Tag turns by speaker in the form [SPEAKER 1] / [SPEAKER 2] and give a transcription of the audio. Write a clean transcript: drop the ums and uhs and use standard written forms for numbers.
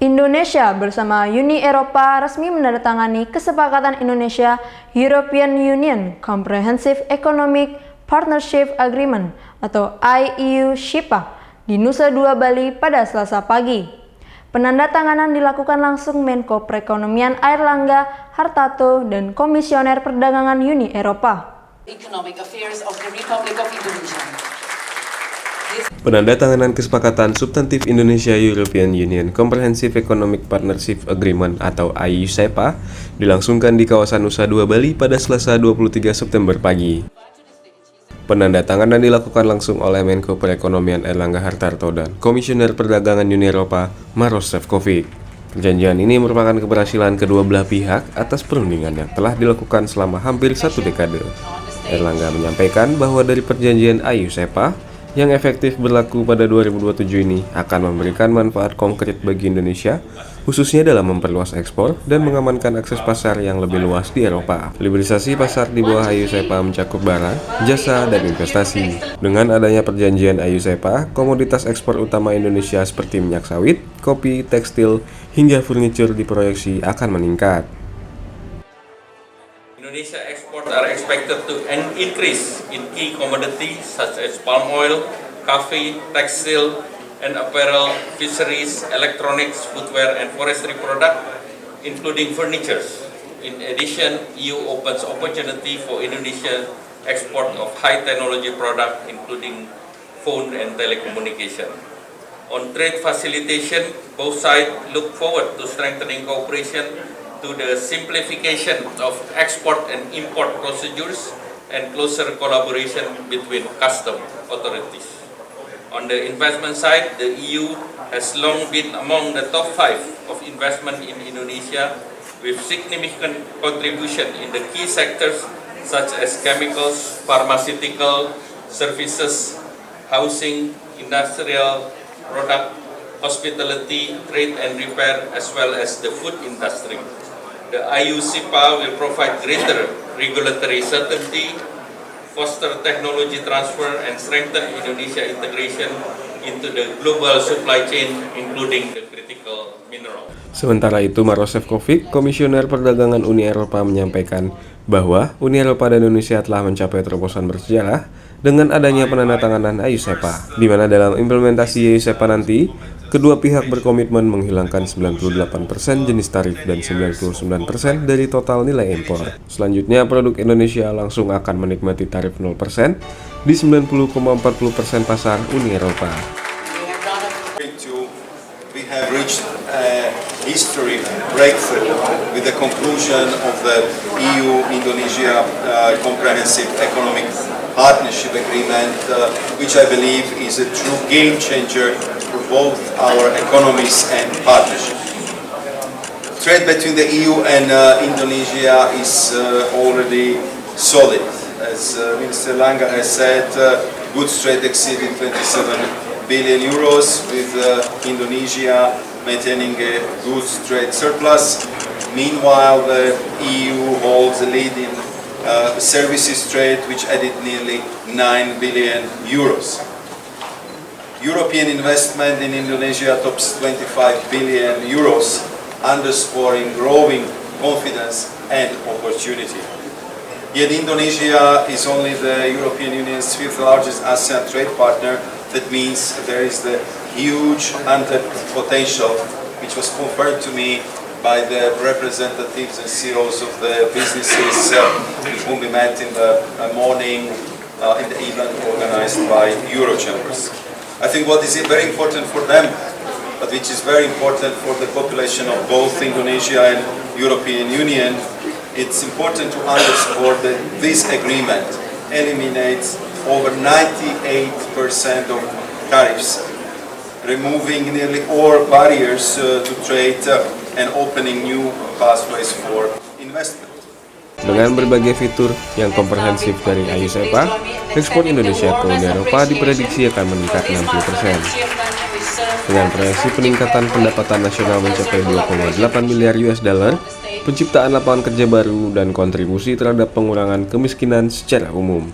[SPEAKER 1] Indonesia bersama Uni Eropa resmi menandatangani kesepakatan Indonesia-European Union Comprehensive Economic Partnership Agreement atau IEU-SIPA di Nusa Dua Bali pada Selasa pagi. Penandatanganan dilakukan langsung Menko Perekonomian Airlangga Hartarto dan Komisioner Perdagangan Uni Eropa.
[SPEAKER 2] Economic Affairs of the Republic of Indonesia.
[SPEAKER 3] Penandatanganan kesepakatan substantif Indonesia-European Union Comprehensive Economic Partnership Agreement atau IEU-SIPA dilangsungkan di kawasan Nusa Dua Bali pada Selasa 23 September pagi. Penandatanganan dilakukan langsung oleh Menko Perekonomian Airlangga Hartarto dan Komisioner Perdagangan Uni Eropa Maroš Šefčovič. Perjanjian ini merupakan keberhasilan kedua belah pihak atas perundingan yang telah dilakukan selama hampir 1 dekade. Airlangga menyampaikan bahwa dari perjanjian IEU-SIPA yang efektif berlaku pada 2027 ini akan memberikan manfaat konkret bagi Indonesia, khususnya dalam memperluas ekspor dan mengamankan akses pasar yang lebih luas di Eropa. Liberalisasi pasar di bawah IEU-SIPA mencakup barang, jasa, dan investasi. Dengan adanya perjanjian IEU-SIPA, komoditas ekspor utama Indonesia seperti minyak sawit, kopi, tekstil, hingga furniture diproyeksi akan meningkat.
[SPEAKER 4] Indonesia exports are expected to increase in key commodities such as palm oil, coffee, textile and apparel, fisheries, electronics, footwear and forestry products, including furniture. In addition, EU opens opportunity for Indonesia export of high technology products including phone and telecommunication. On trade facilitation, both sides look forward to strengthening cooperation to the simplification of export and import procedures and closer collaboration between customs authorities. On the investment side, the EU has long been among the top 5 of investment in Indonesia, with significant contribution in the key sectors such as chemicals, pharmaceutical, services, housing, industrial product, hospitality, trade and repair, as well as the food industry. The IEU-SIPA will provide greater regulatory certainty, foster technology transfer, and strengthen Indonesia integration into the global supply chain, including the critical mineral.
[SPEAKER 3] Sementara itu, Maroš Šefčovič, Komisioner Perdagangan Uni Eropa menyampaikan bahwa Uni Eropa dan Indonesia telah mencapai terobosan bersejarah dengan adanya penandatanganan IEU-SIPA, di mana dalam implementasi IEU-SIPA nanti, kedua pihak berkomitmen menghilangkan 98% jenis tarif dan 99% dari total nilai impor. Selanjutnya, produk Indonesia langsung akan menikmati tarif 0% di 90,40% pasar Uni Eropa.
[SPEAKER 5] We have reached a history breakthrough with the conclusion of the EU-Indonesia Comprehensive Economic Partnership Agreement, which I believe is a true game changer for both our economies and partnership. Trade between the EU and Indonesia is already solid. As Minister Langer has said, goods trade exceeded 27 billion euros, with Indonesia maintaining a goods trade surplus. Meanwhile, the EU holds a lead in services trade, which added nearly 9 billion euros. European investment in Indonesia tops 25 billion euros, underscoring growing confidence and opportunity. Yet Indonesia is only the European Union's 5th largest ASEAN trade partner. That means there is the huge untapped potential, which was confirmed to me by the representatives and CEOs of the businesses with whom we met in the morning in the event organized by Eurochambers. I think what is very important for them, but which is very important for the population of both Indonesia and European Union, it's important to underscore that this agreement eliminates over 98% of tariffs, removing nearly all barriers to trade and opening new pathways for investment.
[SPEAKER 3] Dengan berbagai fitur yang komprehensif dari IEU-SIPA, ekspor Indonesia ke Uni Eropa diprediksi akan meningkat 60%. Dengan proyeksi peningkatan pendapatan nasional mencapai 2,8 miliar US dollar, penciptaan lapangan kerja baru, dan kontribusi terhadap pengurangan kemiskinan secara umum.